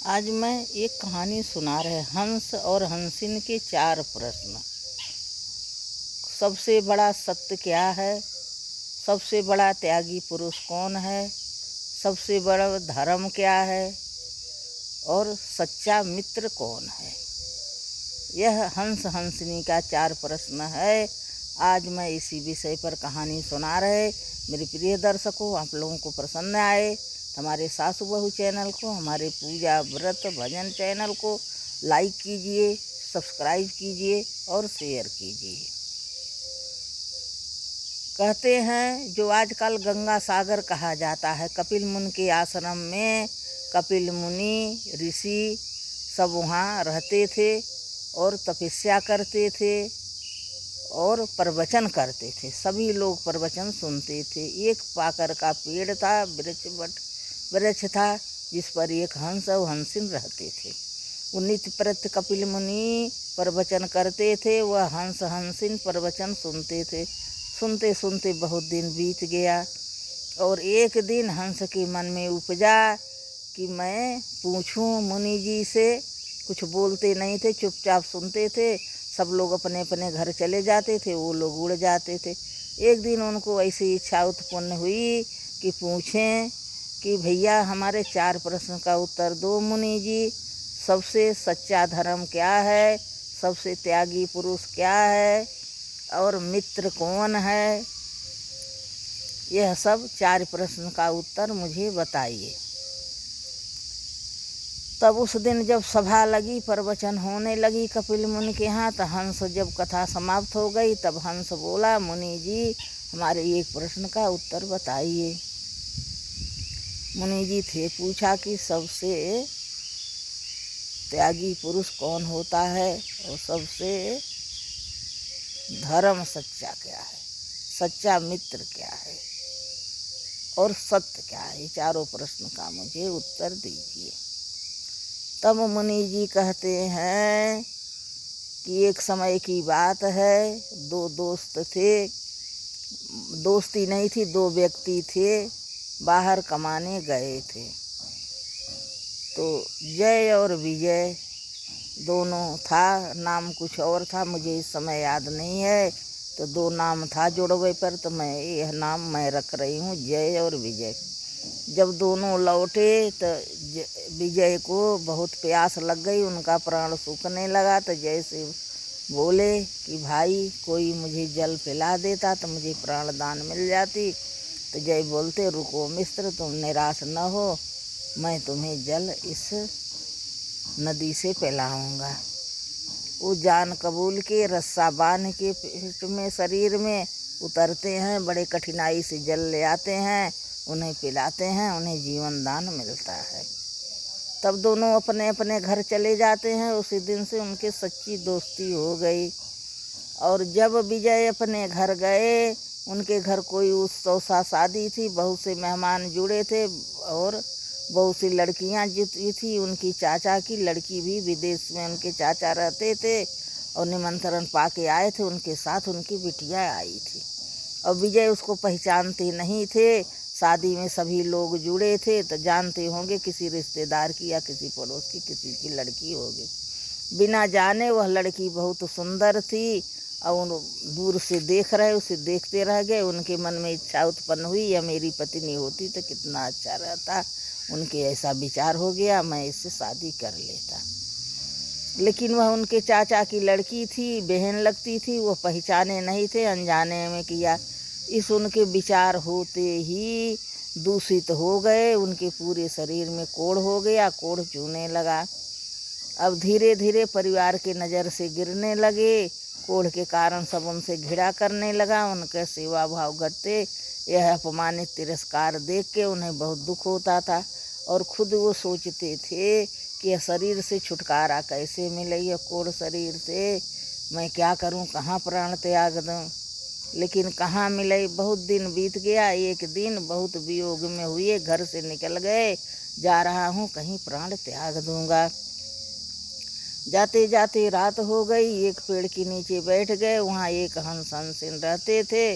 आज मैं एक कहानी सुना रहे हंस और हंसिन के 4 प्रश्न। सबसे बड़ा सत्य क्या है? सबसे बड़ा त्यागी पुरुष कौन है? सबसे बड़ा धर्म क्या है? और सच्चा मित्र कौन है? यह हंस हंसिनी का 4 प्रश्न है। आज मैं इसी विषय पर कहानी सुना रहे। मेरे प्रिय दर्शकों, आप लोगों को पसंद आए हमारे सासू बहू चैनल को, हमारे पूजा व्रत भजन चैनल को लाइक कीजिए, सब्सक्राइब कीजिए और शेयर कीजिए। कहते हैं जो आजकल गंगा सागर कहा जाता है, कपिल मुनि के आश्रम में कपिल मुनि ऋषि सब वहाँ रहते थे और तपस्या करते थे और प्रवचन करते थे। सभी लोग प्रवचन सुनते थे। एक पाकर का पेड़ था, वृक्ष था, जिस पर एक हंस और हंसिन रहते थे। वो नित्य प्रत्य कपिल मुनि प्रवचन करते थे, वह हंस हंसिन प्रवचन सुनते थे। सुनते सुनते बहुत दिन बीत गया और एक दिन हंस के मन में उपजा कि मैं पूछूं मुनि जी से। कुछ बोलते नहीं थे, चुपचाप सुनते थे। सब लोग अपने अपने घर चले जाते थे, वो लोग उड़ जाते थे। एक दिन उनको ऐसी इच्छा उत्पन्न हुई कि पूछें कि भैया हमारे 4 प्रश्न का उत्तर दो मुनि जी। सबसे सच्चा धर्म क्या है? सबसे त्यागी पुरुष क्या है? और मित्र कौन है? यह सब 4 प्रश्न का उत्तर मुझे बताइए। तब उस दिन जब सभा लगी, प्रवचन होने लगी कपिल मुनि के यहाँ, तो हंस जब कथा समाप्त हो गई तब हंस बोला, मुनि जी हमारे एक प्रश्न का उत्तर बताइए। मुनि जी थे पूछा कि सबसे त्यागी पुरुष कौन होता है और सबसे धर्म सच्चा क्या है, सच्चा मित्र क्या है और सत्य क्या है? ये 4 प्रश्न का मुझे उत्तर दीजिए। तब मुनि जी कहते हैं कि एक समय की बात है, 2 दोस्त थे। दोस्ती नहीं थी, 2 व्यक्ति थे, बाहर कमाने गए थे। तो जय और विजय दोनों था, नाम कुछ और था, मुझे इस समय याद नहीं है। तो 2 नाम था जुड़वे पर, तो मैं यह नाम मैं रख रही हूँ, जय और विजय। जब दोनों लौटे तो विजय को बहुत प्यास लग गई, उनका प्राण सूखने लगा। तो जय से बोले कि भाई कोई मुझे जल पिला देता तो मुझे प्राणदान मिल जाती। तो जय बोलते, रुको मित्र, तुम निराश न हो, मैं तुम्हें जल इस नदी से पिलाऊंगा। वो जान कबूल के रस्सा बांध के पेट में शरीर में उतरते हैं, बड़े कठिनाई से जल ले आते हैं, उन्हें पिलाते हैं, उन्हें जीवन दान मिलता है। तब दोनों अपने अपने घर चले जाते हैं। उसी दिन से उनके सच्ची दोस्ती हो गई। और जब विजय अपने घर गए, उनके घर कोई उत्सव सा शादी थी, बहुत से मेहमान जुड़े थे और बहुत सी लड़कियां जुटी थी। उनकी चाचा की लड़की भी विदेश में उनके चाचा रहते थे और निमंत्रण पाके आए थे, उनके साथ उनकी बिटिया आई थी। और विजय उसको पहचानते नहीं थे। शादी में सभी लोग जुड़े थे, तो जानते होंगे किसी रिश्तेदार की या किसी पड़ोस की किसी की लड़की होगी। बिना जाने वह लड़की बहुत सुंदर थी और दूर से देख रहे, उसे देखते रह गए। उनके मन में इच्छा उत्पन्न हुई, यह मेरी पत्नी होती तो कितना अच्छा रहता। उनके ऐसा विचार हो गया, मैं इससे शादी कर लेता। लेकिन वह उनके चाचा की लड़की थी, बहन लगती थी, वो पहचाने नहीं थे, अनजाने में किया। इस उनके विचार होते ही दूषित हो गए। उनके पूरे शरीर में कोढ़ हो गया, कोढ़ चूने लगा। अब धीरे धीरे परिवार के नज़र से गिरने लगे। कोढ़ के कारण सब उनसे घृणा करने लगा, उनके सेवा भाव घटते। यह अपमानित तिरस्कार देख के उन्हें बहुत दुख होता था और खुद वो सोचते थे कि यह शरीर से छुटकारा कैसे मिले, यह कोढ़ शरीर से मैं क्या करूं, कहाँ प्राण त्याग दूं। लेकिन कहाँ मिले। बहुत दिन बीत गया। एक दिन बहुत वियोग में हुए, घर से निकल गए, जा रहा हूँ कहीं प्राण त्याग दूंगा। जाते जाते रात हो गई। एक पेड़ के नीचे बैठ गए, वहाँ एक हंस हंसिन रहते थे।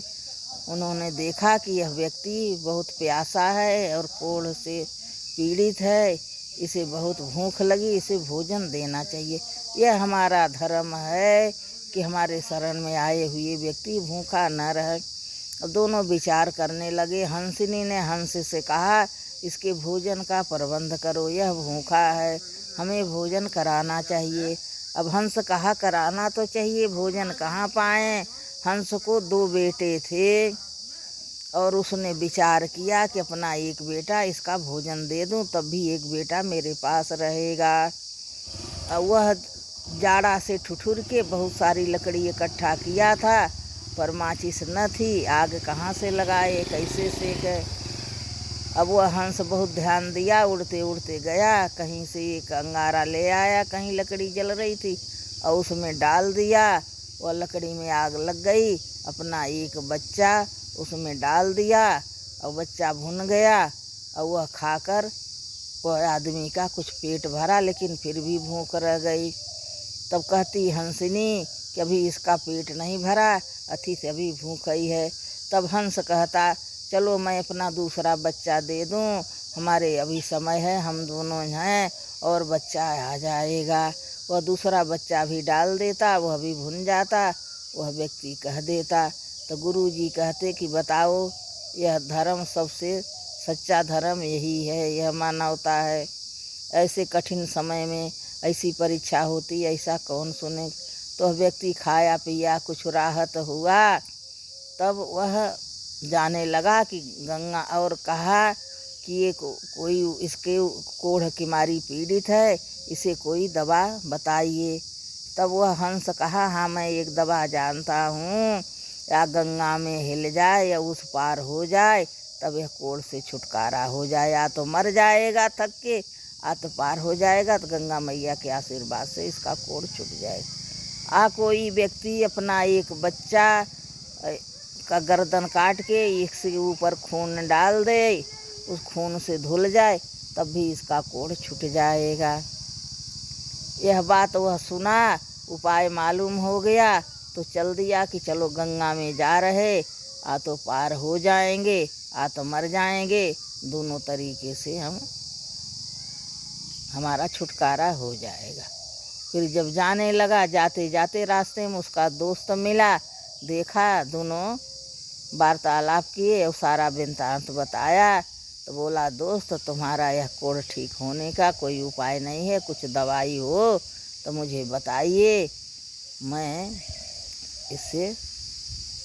उन्होंने देखा कि यह व्यक्ति बहुत प्यासा है और कोढ़ से पीड़ित है, इसे बहुत भूख लगी, इसे भोजन देना चाहिए। यह हमारा धर्म है कि हमारे शरण में आए हुए व्यक्ति भूखा न रहे। दोनों विचार करने लगे। हंसिनी ने हंस से कहा, इसके भोजन का प्रबंध करो, यह भूखा है, हमें भोजन कराना चाहिए। अब हंस कहा कराना तो चाहिए, भोजन कहाँ पाएं। हंस को 2 बेटे थे और उसने विचार किया कि अपना एक बेटा इसका भोजन दे दूं, तब भी एक बेटा मेरे पास रहेगा। वह जाड़ा से ठुठुर के बहुत सारी लकड़ी इकट्ठा किया था, पर माचिस न थी, आग कहाँ से लगाए, कैसे सेके। अब वह हंस बहुत ध्यान दिया, उड़ते उड़ते गया, कहीं से एक अंगारा ले आया, कहीं लकड़ी जल रही थी और उसमें डाल दिया। वह लकड़ी में आग लग गई, अपना एक बच्चा उसमें डाल दिया और बच्चा भुन गया और वह खाकर वह आदमी का कुछ पेट भरा, लेकिन फिर भी भूख रह गई। तब कहती हंसिनी कि अभी इसका पेट नहीं भरा, अति से अभी भूख ही है। तब हंस कहता, चलो मैं अपना दूसरा बच्चा दे दूं, हमारे अभी समय है, हम दोनों हैं और बच्चा आ जाएगा। वह दूसरा बच्चा भी डाल देता, वह भी भुन जाता, वह व्यक्ति कह देता। तो गुरु जी कहते कि बताओ, यह धर्म सबसे सच्चा धर्म यही है, यह मानवता है। ऐसे कठिन समय में ऐसी परीक्षा होती, ऐसा कौन सुने। तो व्यक्ति खाया पिया, कुछ राहत हुआ, तब वह जाने लगा कि गंगा, और कहा कि ये कोई इसके कोढ़ की मारी पीड़ित है, इसे कोई दवा बताइए। तब वह हंस कहा, हाँ मैं एक दवा जानता हूँ, या गंगा में हिल जाए या उस पार हो जाए, तब यह कोढ़ से छुटकारा हो जाए। या तो मर जाएगा थक के, या तो पार हो जाएगा, तो गंगा मैया के आशीर्वाद से इसका कोढ़ छूट जाए। कोई व्यक्ति अपना एक बच्चा का गर्दन काट के इसके ऊपर खून डाल दे, उस खून से धुल जाए, तब भी इसका कोढ़ छूट जाएगा। यह बात वह सुना, उपाय मालूम हो गया, तो चल दिया कि चलो गंगा में जा रहे, आ तो पार हो जाएंगे, आ तो मर जाएंगे, दोनों तरीके से हमारा छुटकारा हो जाएगा। फिर जब जाने लगा, जाते जाते रास्ते में उसका दोस्त मिला, देखा, दोनों वार्तालाप किए और सारा वृत्तांत बताया। तो बोला, दोस्त तुम्हारा यह कोढ़ ठीक होने का कोई उपाय नहीं है, कुछ दवाई हो तो मुझे बताइए, मैं इससे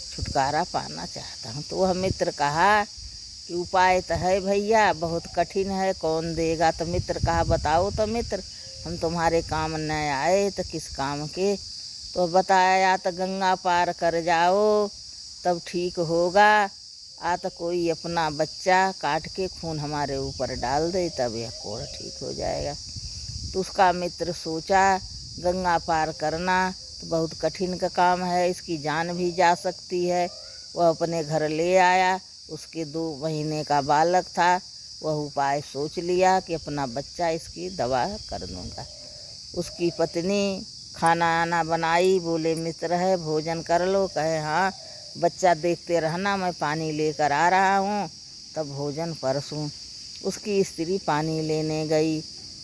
छुटकारा पाना चाहता हूँ। तो वह मित्र कहा कि उपाय तो है भैया, बहुत कठिन है, कौन देगा। तो मित्र कहा, बताओ तो मित्र, हम तुम्हारे काम न आए तो किस काम के। तो बताया, तो गंगा पार कर जाओ तब ठीक होगा, तो कोई अपना बच्चा काट के खून हमारे ऊपर डाल दे, तब यह कोढ़ ठीक हो जाएगा। तो उसका मित्र सोचा, गंगा पार करना तो बहुत कठिन का काम है, इसकी जान भी जा सकती है। वह अपने घर ले आया, उसके 2 महीने का बालक था। वह उपाय सोच लिया कि अपना बच्चा इसकी दवा कर दूँगा। उसकी पत्नी खाना आना बनाई, बोले मित्र है भोजन कर लो, कहे हाँ, बच्चा देखते रहना, मैं पानी लेकर आ रहा हूँ, तब भोजन परसूँ। उसकी स्त्री पानी लेने गई,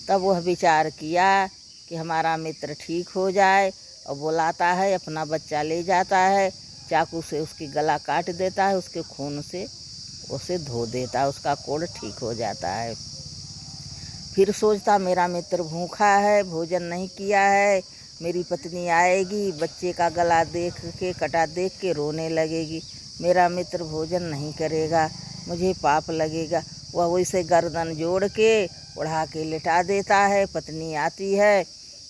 तब वह विचार किया कि हमारा मित्र ठीक हो जाए, और बुलाता है, अपना बच्चा ले जाता है, चाकू से उसकी गला काट देता है, उसके खून से उसे धो देता है, उसका कोढ़ ठीक हो जाता है। फिर सोचता, मेरा मित्र भूखा है, भोजन नहीं किया है, मेरी पत्नी आएगी, बच्चे का गला देख के, कटा देख के रोने लगेगी, मेरा मित्र भोजन नहीं करेगा, मुझे पाप लगेगा। वह वैसे गर्दन जोड़ के उड़ा के लिटा देता है। पत्नी आती है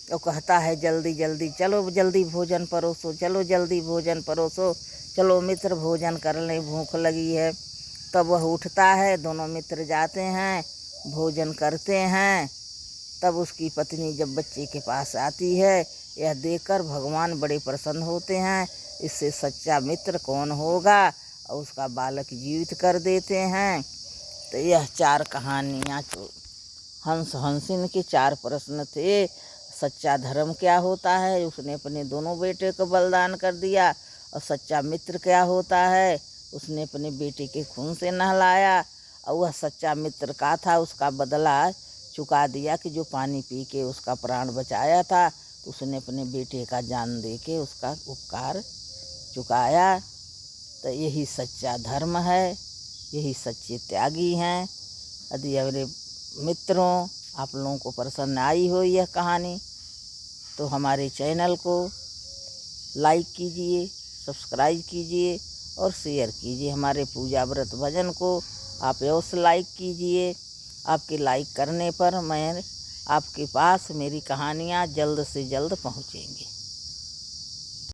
तो कहता है, जल्दी जल्दी चलो, जल्दी भोजन परोसो, चलो जल्दी भोजन परोसो, चलो मित्र भोजन कर लें, भूख लगी है। तब वह उठता है, दोनों मित्र जाते हैं, भोजन करते हैं। तब उसकी पत्नी जब बच्चे के पास आती है, यह देखकर भगवान बड़े प्रसन्न होते हैं, इससे सच्चा मित्र कौन होगा, और उसका बालक जीवित कर देते हैं। तो यह 4 कहानियाँ तो हंस हंसिन के 4 प्रश्न थे। सच्चा धर्म क्या होता है, उसने अपने दोनों बेटे को बलिदान कर दिया। और सच्चा मित्र क्या होता है, उसने अपने बेटे के खून से नहलाया, और वह सच्चा मित्र का था, उसका बदला चुका दिया कि जो पानी पी के उसका प्राण बचाया था, तो उसने अपने बेटे का जान दे के उसका उपकार चुकाया। तो यही सच्चा धर्म है, यही सच्चे त्यागी हैं। यदि मेरे मित्रों आप लोगों को पसंद आई हो यह कहानी, तो हमारे चैनल को लाइक कीजिए, सब्सक्राइब कीजिए और शेयर कीजिए। हमारे पूजा व्रत भजन को आप अवश्य लाइक कीजिए। आपके लाइक करने पर मैं आपके पास मेरी कहानियाँ जल्द से जल्द पहुँचेंगी।